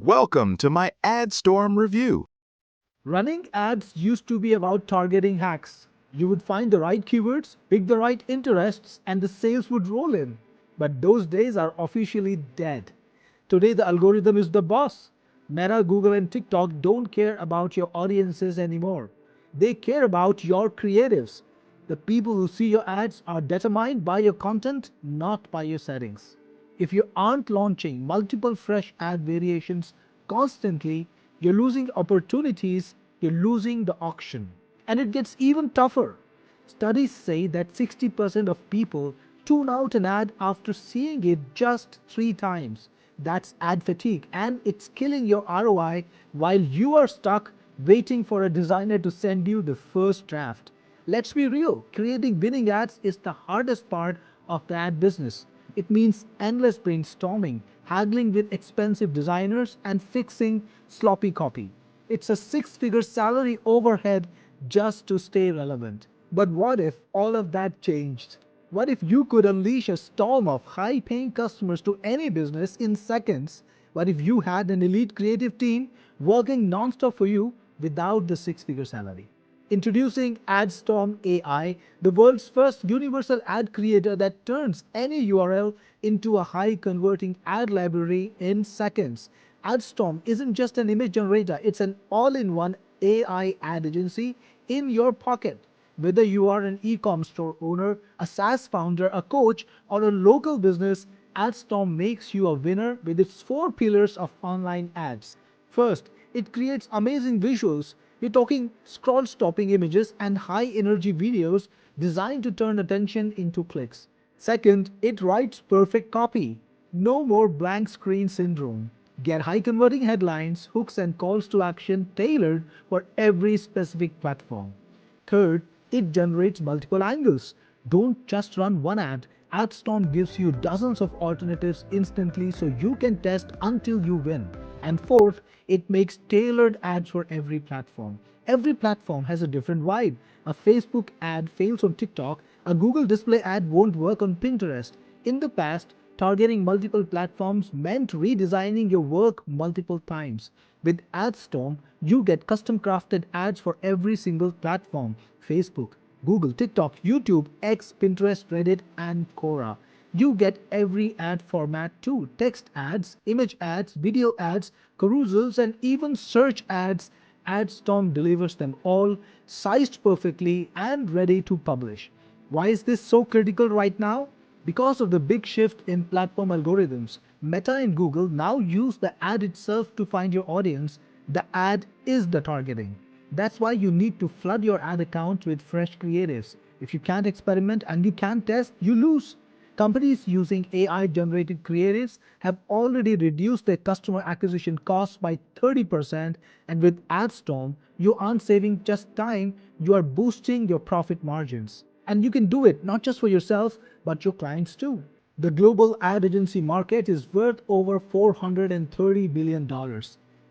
Welcome to my Adstorm review. Running ads used to be about targeting hacks. You would find the right keywords, pick the right interests, and the sales would roll in. But those days are officially dead. Today, the algorithm is the boss. Meta, Google, and TikTok don't care about your audiences anymore. They care about your creatives. The people who see your ads are determined by your content, not by your settings. If you aren't launching multiple fresh ad variations constantly, you're losing opportunities, you're losing the auction. And it gets even tougher. Studies say that 60% of people tune out an ad after seeing it just 3 times. That's ad fatigue, and it's killing your ROI while you are stuck waiting for a designer to send you the first draft. Let's be real, creating winning ads is the hardest part of the ad business. It means endless brainstorming, haggling with expensive designers, and fixing sloppy copy. It's a six-figure salary overhead just to stay relevant. But what if all of that changed? What if you could unleash a storm of high-paying customers to any business in seconds? What if you had an elite creative team working non-stop for you without the six-figure salary? Introducing Adstorm AI, the world's first universal ad creator that turns any URL into a high converting ad library in seconds. Adstorm isn't just an image generator, it's an all in one AI ad agency in your pocket. Whether you are an e-com store owner, a SaaS founder, a coach, or a local business, Adstorm makes you a winner with its 4 pillars of online ads. First, it creates amazing visuals. We're talking scroll-stopping images and high-energy videos designed to turn attention into clicks. Second, it writes perfect copy. No more blank screen syndrome. Get high-converting headlines, hooks, and calls to action tailored for every specific platform. Third, it generates multiple angles. Don't just run one ad. AdStorm gives you dozens of alternatives instantly so you can test until you win. And fourth, it makes tailored ads for every platform. Every platform has a different vibe. A Facebook ad fails on TikTok, a Google display ad won't work on Pinterest. In the past, targeting multiple platforms meant redesigning your work multiple times. With AdStorm, you get custom crafted ads for every single platform: Facebook, Google, TikTok, YouTube, X, Pinterest, Reddit, and Quora. You get every ad format too: text ads, image ads, video ads, carousels, and even search ads. AdStorm delivers them all, sized perfectly and ready to publish. Why is this so critical right now? Because of the big shift in platform algorithms. Meta and Google now use the ad itself to find your audience. The ad is the targeting. That's why you need to flood your ad account with fresh creatives. If you can't experiment and you can't test, you lose. Companies using AI generated creatives have already reduced their customer acquisition costs by 30%, and with AdStorm, you aren't saving just time, you are boosting your profit margins. And you can do it not just for yourself, but your clients too. The global ad agency market is worth over $430 billion.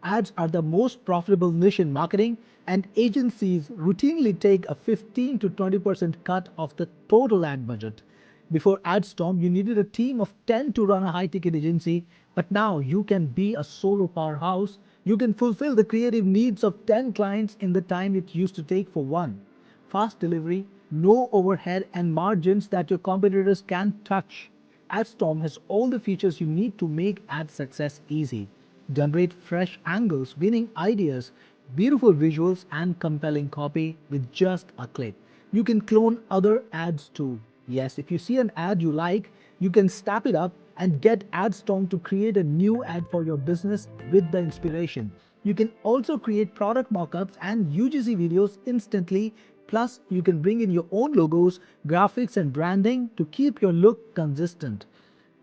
Ads are the most profitable niche in marketing, and agencies routinely take a 15 to 20% cut of the total ad budget. Before AdStorm, you needed a team of 10 to run a high-ticket agency, but now you can be a solo powerhouse. You can fulfill the creative needs of 10 clients in the time it used to take for one. Fast delivery, no overhead, and margins that your competitors can't touch. AdStorm has all the features you need to make ad success easy. Generate fresh angles, winning ideas, beautiful visuals, and compelling copy with just a click. You can clone other ads too. Yes, if you see an ad you like, you can snap it up and get AdStorm to create a new ad for your business with the inspiration. You can also create product mockups and UGC videos instantly. Plus, you can bring in your own logos, graphics, and branding to keep your look consistent.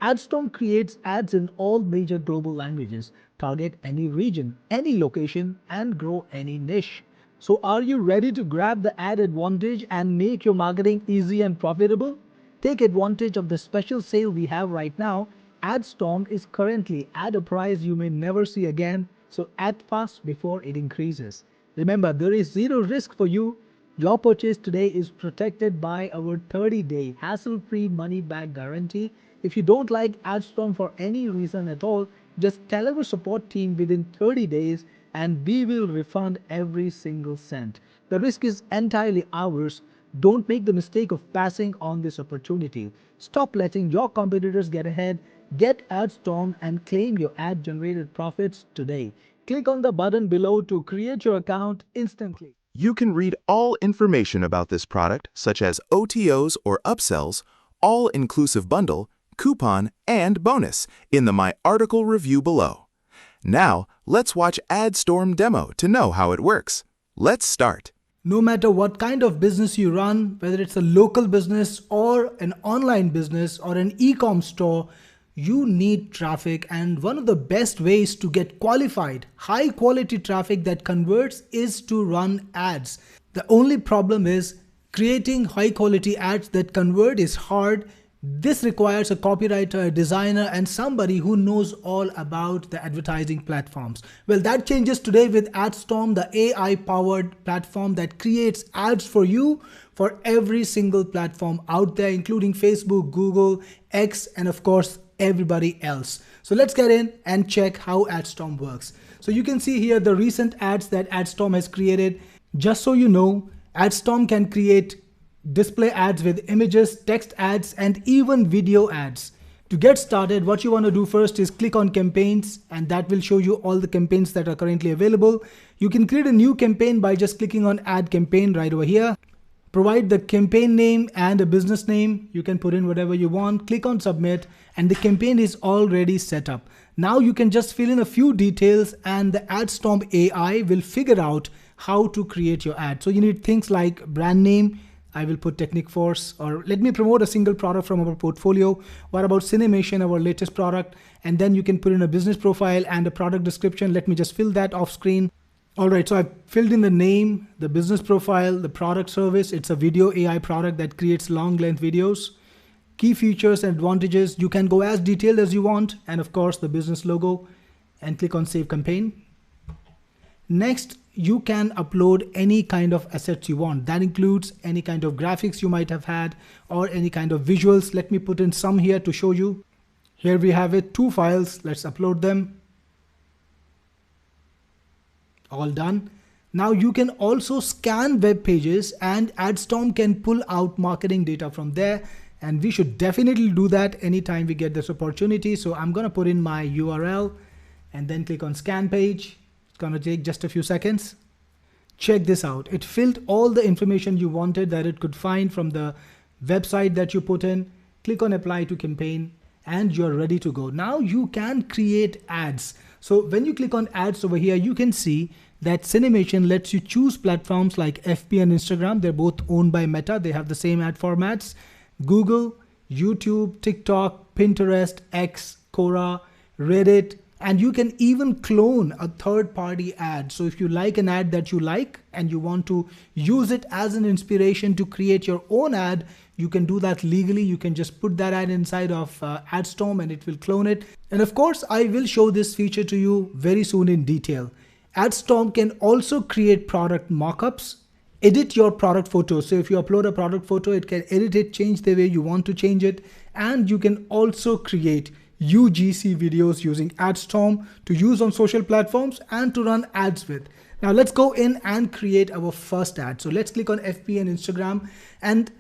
Adstorm creates ads in all major global languages, target any region, any location, and grow any niche. So are you ready to grab the ad advantage and make your marketing easy and profitable? Take advantage of the special sale we have right now. Adstorm is currently at a price you may never see again, so act fast before it increases. Remember, there is zero risk for you. Your purchase today is protected by our 30-day hassle-free money-back guarantee. If you don't like Adstorm for any reason at all, Just tell our support team within 30 days and we will refund every single cent. The risk is entirely ours. Don't make the mistake of passing on this opportunity. Stop letting your competitors get ahead. Get Adstorm and claim your ad generated profits today. Click on the button below to create your account instantly. You can read all information about this product, such as OTOs or upsells, all-inclusive bundle, coupon, and bonus in the My Article review below. Now, let's watch Adstorm demo to know how it works. Let's start. No matter what kind of business you run, whether it's a local business or an online business or an e-com store, you need traffic, and one of the best ways to get qualified, high quality traffic that converts is to run ads. The only problem is creating high quality ads that convert is hard. This requires a copywriter, a designer, and somebody who knows all about the advertising platforms. Well, that changes today with Adstorm, the AI-powered platform that creates ads for you for every single platform out there, including Facebook, Google, X, and of course, everybody else. So let's get in and check how Adstorm works. So you can see here the recent ads that Adstorm has created. Just so you know, Adstorm can create display ads with images, text ads, and even video ads. To get started, what you want to do first is click on campaigns, and that will show you all the campaigns that are currently available. You can create a new campaign by just clicking on add campaign right over here. Provide the campaign name and a business name. You can put in whatever you want. Click on submit, and the campaign is already set up. Now you can just fill in a few details and the Adstorm AI will figure out how to create your ad. So you need things like brand name. I will put Technic Force, or let me promote a single product from our portfolio. What about Cinemation, our latest product? And then you can put in a business profile and a product description. Let me just fill that off screen. All right, so I've filled in the name, the business profile, the product service. It's a video AI product that creates long length videos. Key features and advantages. You can go as detailed as you want. And of course, the business logo, and click on Save Campaign. Next, you can upload any kind of assets you want. That includes any kind of graphics you might have had or any kind of visuals. Let me put in some here to show you. Here we have it, 2 files. Let's upload them. All done. Now you can also scan web pages, and Adstorm can pull out marketing data from there. And we should definitely do that anytime we get this opportunity. So I'm going to put in my URL and then click on scan page. It's going to take just a few seconds. Check this out. It filled all the information you wanted that it could find from the website that you put in. Click on apply to campaign and you're ready to go. Now you can create ads. So when you click on ads over here, you can see that Cinemation lets you choose platforms like FB and Instagram. They're both owned by Meta. They have the same ad formats. Google, YouTube, TikTok, Pinterest, X, Quora, Reddit, and you can even clone a third-party ad. So if you like an ad that you like and you want to use it as an inspiration to create your own ad, you can do that legally. You can just put that ad inside of Adstorm and it will clone it. And of course, I will show this feature to you very soon in detail. Adstorm can also create product mockups, edit your product photo. So if you upload a product photo, it can edit it, change the way you want to change it. And you can also create UGC videos using Adstorm to use on social platforms and to run ads with. Now let's go in and create our first ad. So let's click on FB and Instagram. And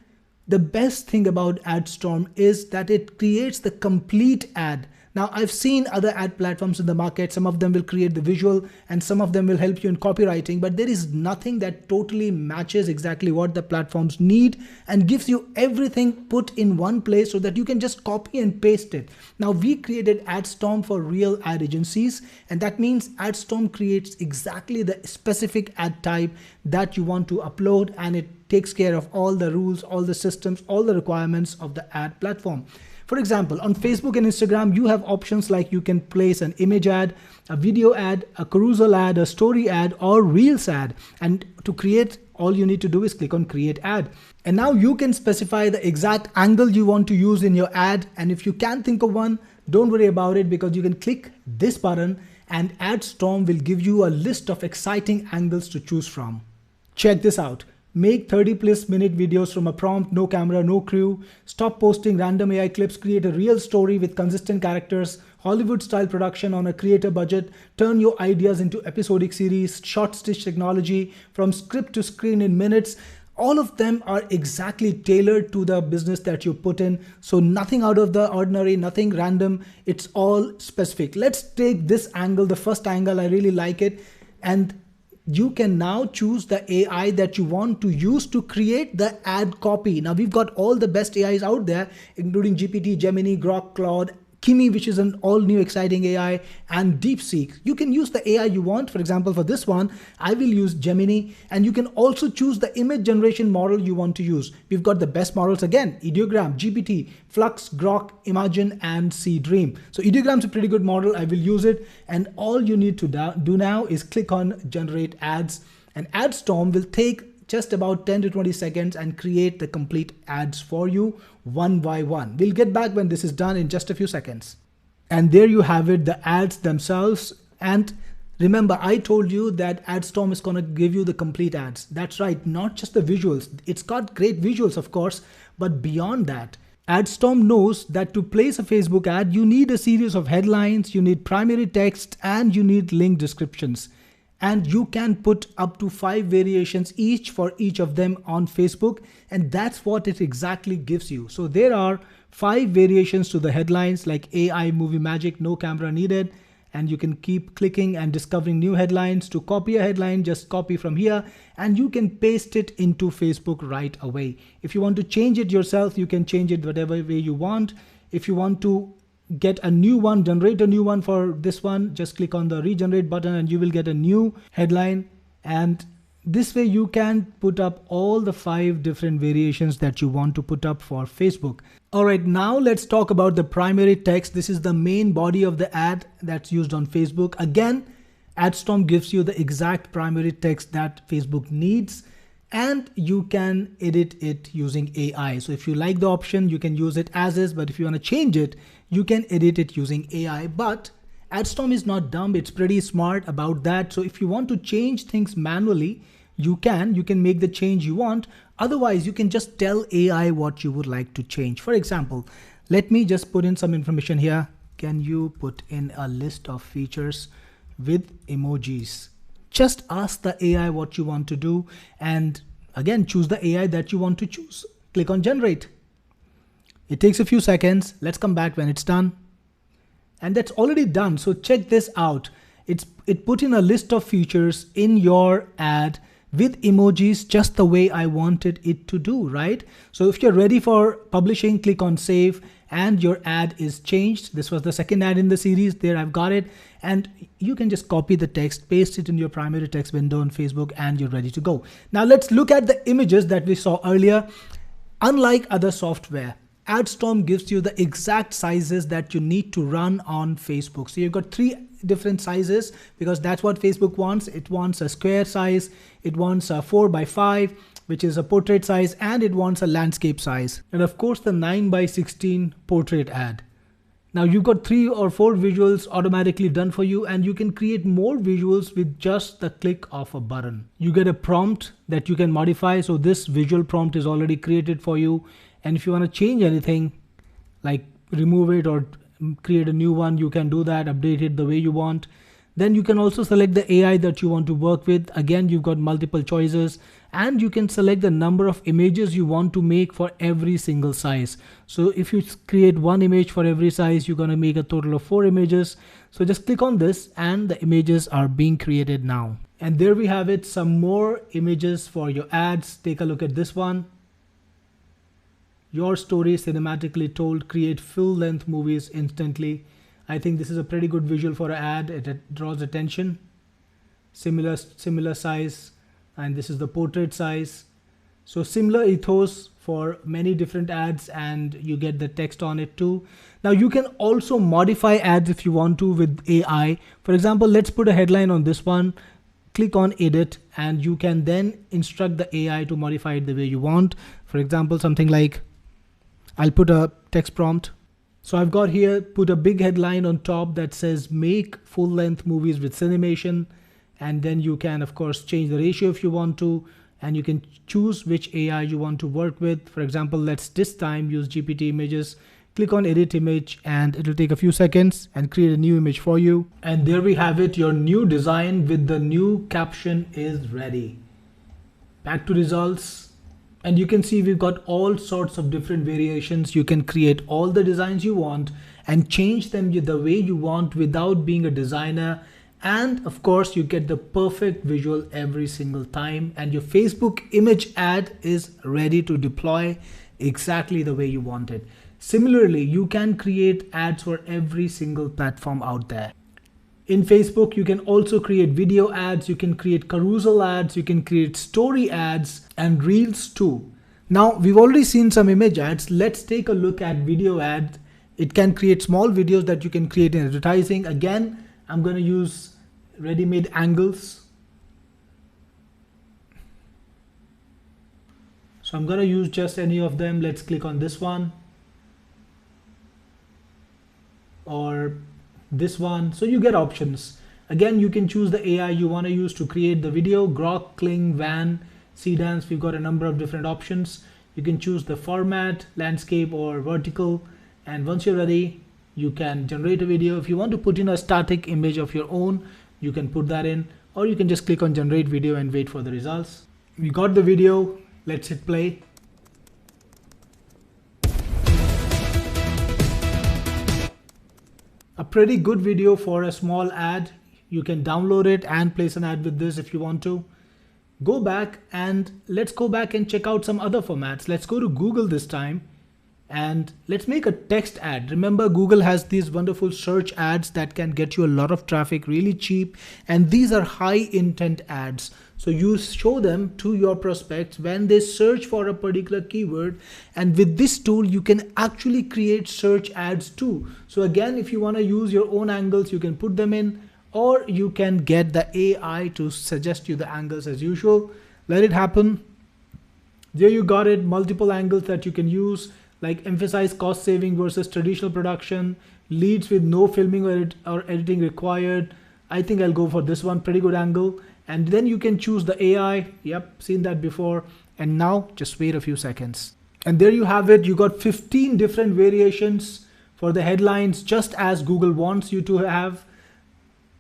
the best thing about Adstorm is that it creates the complete ad. Now I've seen other ad platforms in the market. Some of them will create the visual and some of them will help you in copywriting, but there is nothing that totally matches exactly what the platforms need and gives you everything put in one place so that you can just copy and paste it. Now we created Adstorm for real ad agencies, and that means Adstorm creates exactly the specific ad type that you want to upload, and it takes care of all the rules, all the systems, all the requirements of the ad platform. For example, on Facebook and Instagram, you have options like you can place an image ad, a video ad, a carousel ad, a story ad, or Reels ad. And to create, all you need to do is click on create ad. And now you can specify the exact angle you want to use in your ad. And if you can't think of one, don't worry about it, because you can click this button and Adstorm will give you a list of exciting angles to choose from. Check this out. Make 30 plus minute videos from a prompt, no camera, no crew. Stop posting random AI clips. Create a real story with consistent characters. Hollywood style production on a creator budget. Turn your ideas into episodic series. Short stitch technology from script to screen in minutes. All of them are exactly tailored to the business that you put in. So nothing out of the ordinary, nothing random. It's all specific. Let's take this angle, the first angle. I really like it. And you can now choose the AI that you want to use to create the ad copy. Now we've got all the best AIs out there, including GPT, Gemini, Grok, Claude, Kimi, which is an all new exciting AI, and DeepSeek. You can use the AI you want. For example, for this one, I will use Gemini, and you can also choose the image generation model you want to use. We've got the best models again: Ideogram, GPT, Flux, Grok, Imagen, and Dream. So Ideogram's a pretty good model. I will use it, and all you need to do now is click on generate ads, and Adstorm will take just about 10 to 20 seconds and create the complete ads for you one by one. We'll get back when this is done in just a few seconds. And there you have it, the ads themselves. And remember, I told you that Adstorm is going to give you the complete ads. That's right, not just the visuals. It's got great visuals, of course, but beyond that, Adstorm knows that to place a Facebook ad, you need a series of headlines, you need primary text, and you need link descriptions. And you can put up to 5 variations each for each of them on Facebook, and that's what it exactly gives you. So there are 5 variations to the headlines, like AI movie magic, no camera needed, and you can keep clicking and discovering new headlines. To copy a headline, just copy from here and you can paste it into Facebook right away. If you want to change it yourself, you can change it whatever way you want. If you want to get a new one, generate a new one for this one, just click on the regenerate button and you will get a new headline. And this way you can put up all the 5 different variations that you want to put up for Facebook. All right, now let's talk about the primary text. This is the main body of the ad that's used on Facebook. Again, Adstorm gives you the exact primary text that Facebook needs, and you can edit it using AI. So if you like the option, you can use it as is, but if you want to change it, you can edit it using AI. But Adstorm is not dumb, it's pretty smart about that. So if you want to change things manually, you can make the change you want. Otherwise, you can just tell AI what you would like to change. For example, let me just put in some information here. Can you put in a list of features with emojis? Just ask the AI what you want to do, and again, choose the AI that you want to choose. Click on generate. It takes a few seconds. Let's come back when it's done. And that's already done. So check this out. It put in a list of features in your ad with emojis just the way I wanted it to do, right? So if you're ready for publishing, click on save and your ad is changed. This was the second ad in the series. There I've got it. And you can just copy the text, paste it in your primary text window on Facebook, and you're ready to go. Now let's look at the images that we saw earlier. Unlike other software, Adstorm gives you the exact sizes that you need to run on Facebook. So you've got 3 different sizes because that's what Facebook wants. It wants a square size, it wants a 4:5, which is a portrait size, and it wants a landscape size. And of course the 9:16 portrait ad. Now you've got 3 or 4 visuals automatically done for you, and you can create more visuals with just the click of a button. You get a prompt that you can modify. So this visual prompt is already created for you. And if you want to change anything, like remove it or create a new one, you can do that, update it the way you want. Then you can also select the AI that you want to work with. Again, you've got multiple choices, and you can select the number of images you want to make for every single size. So if you create 1 image for every size, you're going to make a total of 4 images. So just click on this and the images are being created now. And there we have it, some more images for your ads. Take a look at this one. Your story cinematically told, create full-length movies instantly. I think this is a pretty good visual for an ad. It draws attention. Similar size, and this is the portrait size. So similar ethos for many different ads, and you get the text on it too. Now you can also modify ads if you want to with AI. For example, let's put a headline on this one. Click on edit, and you can then instruct the AI to modify it the way you want. For example, something like, I'll put a text prompt. So I've got here, put a big headline on top that says make full-length movies with cinemation. And then you can, of course, change the ratio if you want to. and you can choose which AI you want to work with. For example, let's this time use GPT images. Click on edit image and it'll take a few seconds and create a new image for you. And there we have it. Your new design with the new caption is ready. Back to results. And you can see we've got all sorts of different variations. You can create all the designs you want and change them the way you want without being a designer. And of course, you get the perfect visual every single time. And your Facebook image ad is ready to deploy exactly the way you want it. Similarly, you can create ads for every single platform out there. In Facebook, you can also create video ads, you can create carousel ads, you can create story ads and reels too. Now, we've already seen some image ads. Let's take a look at video ads. It can create small videos that you can create in advertising. Again, I'm going to use ready-made angles. So I'm going to use just any of them. Let's click on this one or this one. So you get options. Again, you can choose the AI you want to use to create the video. Grok, Kling, Van, Sedance. We've got a number of different options. You can choose the format, landscape or vertical. And once you're ready, you can generate a video. If you want to put in a static image of your own, you can put that in, or you can just click on generate video and wait for the results. We got the video. Let's hit play. A pretty good video for a small ad. You can download it and place an ad with this if you want to. Go back and let's go back and check out some other formats. Let's go to Google this time and let's make a text ad. Remember, Google has these wonderful search ads that can get you a lot of traffic really cheap, and these are high intent ads. So you show them to your prospects when they search for a particular keyword, and with this tool you can actually create search ads too. So again, if you want to use your own angles, you can put them in, or you can get the AI to suggest you the angles as usual. Let it happen. There you got it, multiple angles that you can use, like emphasize cost saving versus traditional production, leads with no filming or editing required. I think I'll go for this one, pretty good angle. And then you can choose the AI. Yep, seen that before. And now just wait a few seconds. And there you have it. You got 15 different variations for the headlines, just as Google wants you to have.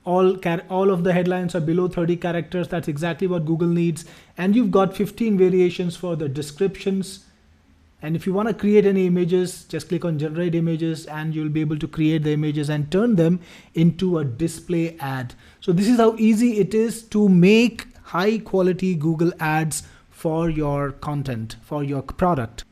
All of the headlines are below 30 characters. That's exactly what Google needs. And you've got 15 variations for the descriptions. And if you want to create any images, just click on generate images and you'll be able to create the images and turn them into a display ad. So this is how easy it is to make high quality Google ads for your content, for your product.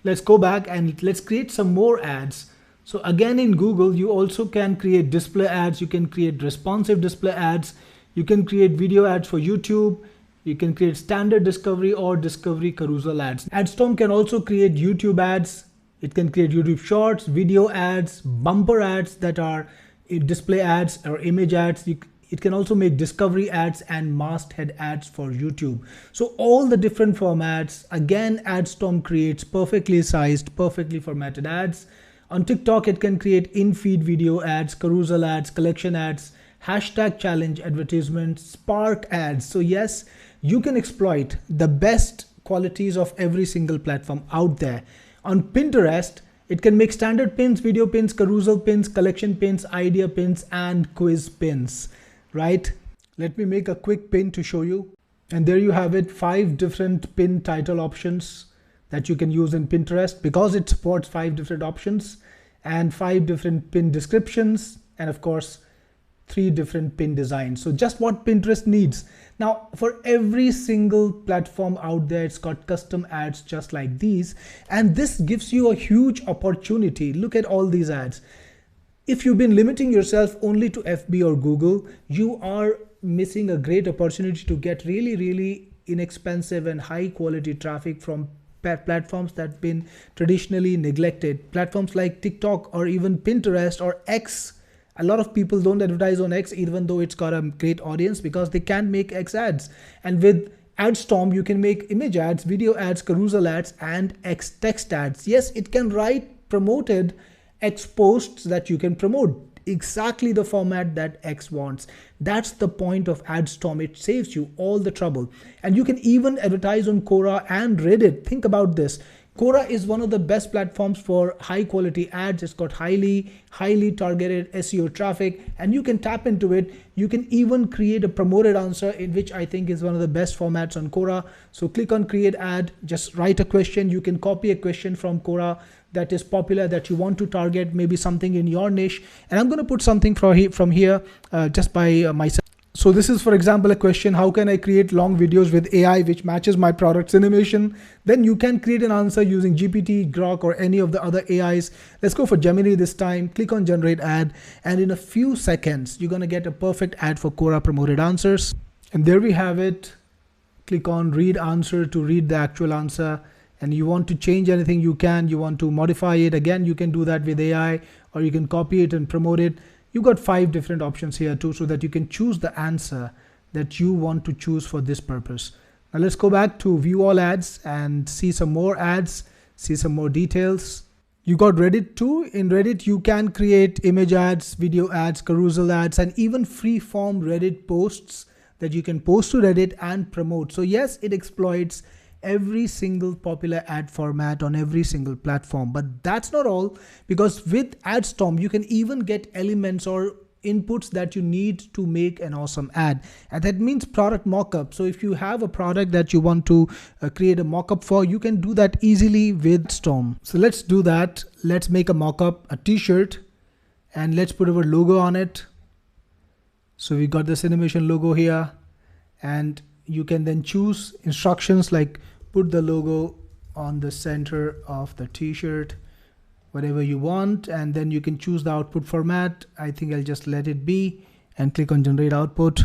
Let's go back and let's create some more ads. So again, in Google, you also can create display ads. You can create responsive display ads. You can create video ads for YouTube. You can create standard discovery or discovery carousel ads. Adstorm can also create YouTube ads. It can create YouTube shorts, video ads, bumper ads that are display ads or image ads. It can also make discovery ads and masthead ads for YouTube. So all the different formats, again, Adstorm creates perfectly sized, perfectly formatted ads. On TikTok, it can create in-feed video ads, carousel ads, collection ads, hashtag challenge advertisements, spark ads. So yes, you can exploit the best qualities of every single platform out there. On Pinterest, it can make standard pins, video pins, carousel pins, collection pins, idea pins, and quiz pins, right? Let me make a quick pin to show you. And there you have it, 5 different pin title options that you can use in Pinterest because it supports 5 different options and 5 different pin descriptions, and of course, 3 different pin designs. So just what Pinterest needs. Now, for every single platform out there, it's got custom ads just like these. And this gives you a huge opportunity. Look at all these ads. If you've been limiting yourself only to FB or Google, you are missing a great opportunity to get really, really inexpensive and high quality traffic from platforms that have been traditionally neglected. Platforms like TikTok or even Pinterest or X. A lot of people don't advertise on X even though it's got a great audience because they can't make X ads. And with Adstorm, you can make image ads, video ads, carousel ads, and X text ads. Yes, it can write promoted X posts that you can promote. exactly the format that X wants. That's the point of Adstorm. It saves you all the trouble. And you can even advertise on Quora and Reddit. Think about this. Quora is one of the best platforms for high quality ads. It's got highly targeted SEO traffic, and you can tap into it. You can even create a promoted answer, in which I think is one of the best formats on Quora. So click on create ad, just write a question. You can copy a question from Quora that is popular that you want to target, maybe something in your niche. And I'm going to put something from here just by myself. So this is, for example, a question: how can I create long videos with AI which matches my product's animation? Then you can create an answer using GPT, Grok, or any of the other AIs. Let's go for Gemini this time. Click on generate ad, and in a few seconds, you're gonna get a perfect ad for Quora promoted answers. And there we have it. Click on read answer to read the actual answer. And you want to change anything, you can. You want to modify it, again, you can do that with AI, or you can copy it and promote it. You've got 5 different options here too, so that you can choose the answer that you want to choose for this purpose. Now let's go back to view all ads and see some more ads, see some more details. You got Reddit too. In Reddit, you can create image ads, video ads, carousel ads, and even free form Reddit posts that you can post to Reddit and promote. So yes, it exploits every single popular ad format on every single platform. But that's not all, because with Adstorm, you can even get elements or inputs that you need to make an awesome ad. And that means product mockup. So if you have a product that you want to create a mockup for, you can do that easily with Adstorm. So let's do that. Let's make a mockup, a t-shirt, and let's put our logo on it. So we got this animation logo here, and you can then choose instructions like put the logo on the center of the t-shirt, whatever you want, and then you can choose the output format. I think I'll just let it be and click on generate output.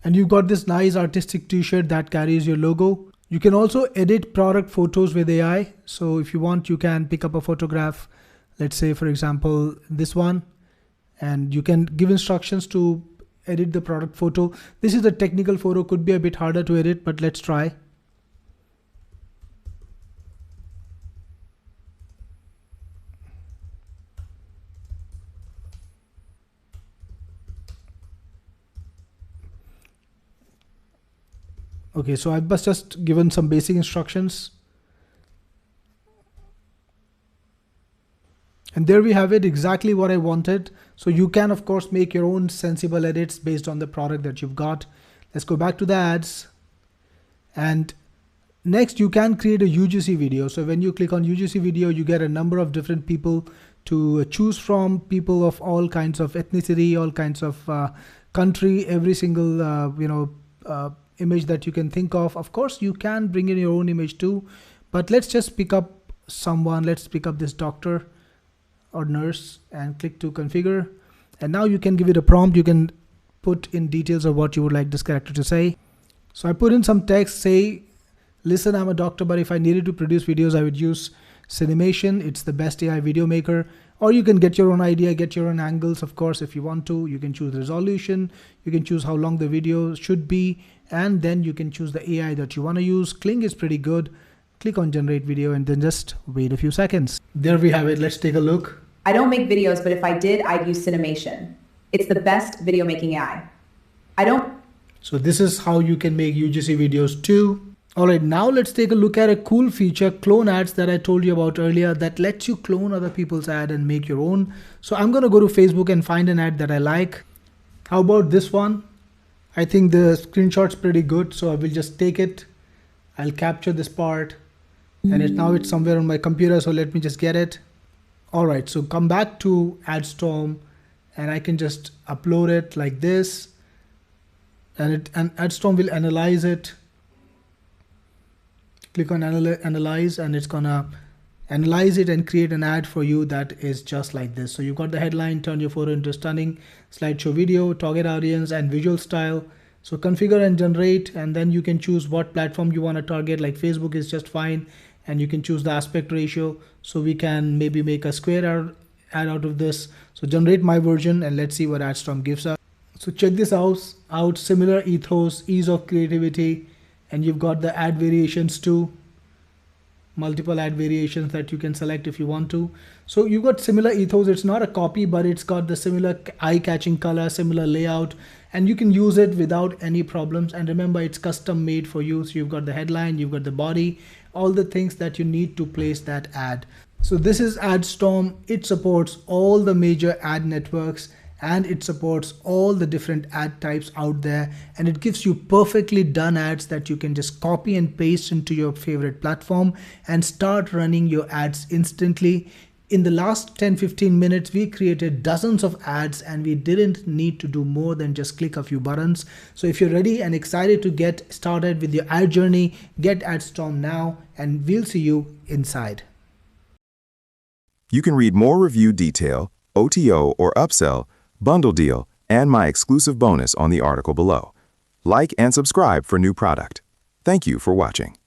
And you've got this nice artistic t-shirt that carries your logo. You can also edit product photos with AI. So if you want, you can pick up a photograph, let's say for example this one, and you can give instructions to edit the product photo. This is a technical photo, could be a bit harder to edit, but let's try. Okay, so I've just given some basic instructions. And there we have it, exactly what I wanted. So you can of course make your own sensible edits based on the product that you've got. Let's go back to the ads. And next you can create a UGC video. So when you click on UGC video, you get a number of different people to choose from, people of all kinds of ethnicity, all kinds of country, every single image that you can think of. Of course, you can bring in your own image too, but let's just pick up someone. Let's pick up this doctor or nurse and click to configure. And now you can give it a prompt. You can put in details of what you would like this character to say. So I put in some text, say, listen, I'm a doctor, but if I needed to produce videos, I would use Cinemation. It's the best AI video maker. Or you can get your own idea, get your own angles. Of course, if you want to, you can choose resolution. You can choose how long the video should be. And then you can choose the AI that you want to use. Kling is pretty good. Click on generate video and then just wait a few seconds. There we have it. Let's take a look. I don't make videos, but if I did, I'd use Cinemation. It's the best video making AI. So this is how you can make UGC videos too. Alright, now let's take a look at a cool feature, clone ads, that I told you about earlier, that lets you clone other people's ad and make your own. So I'm going to go to Facebook and find an ad that I like. How about this one? I think the screenshot's pretty good, so I will just take it. I'll capture this part, and now it's somewhere on my computer, so let me just get it. Alright, so come back to Adstorm, and I can just upload it like this, and Adstorm will analyze it. Click on analyze, and it's gonna analyze it and create an ad for you that is just like this. So you've got the headline, turn your photo into stunning slideshow video, target audience, and visual style. So configure and generate, and then you can choose what platform you want to target. Like Facebook is just fine, and you can choose the aspect ratio. So we can maybe make a square ad out of this. So generate my version, and let's see what Adstorm gives us. So check this out, similar ethos, ease of creativity, and you've got the ad variations too. multiple ad variations that you can select if you want to. So you've got similar ethos. It's not a copy, but it's got the similar eye-catching color, similar layout, and you can use it without any problems. And remember, it's custom made for you. So you've got the headline, you've got the body, all the things that you need to place that ad. So this is Adstorm. It supports all the major ad networks, and it supports all the different ad types out there, and it gives you perfectly done ads that you can just copy and paste into your favorite platform and start running your ads instantly. In the last 10-15 minutes, we created dozens of ads and we didn't need to do more than just click a few buttons. So if you're ready and excited to get started with your ad journey, get Adstorm now, and we'll see you inside. You can read more review detail, OTO or upsell, bundle deal, and my exclusive bonus on the article below. Like and subscribe for new product. Thank you for watching.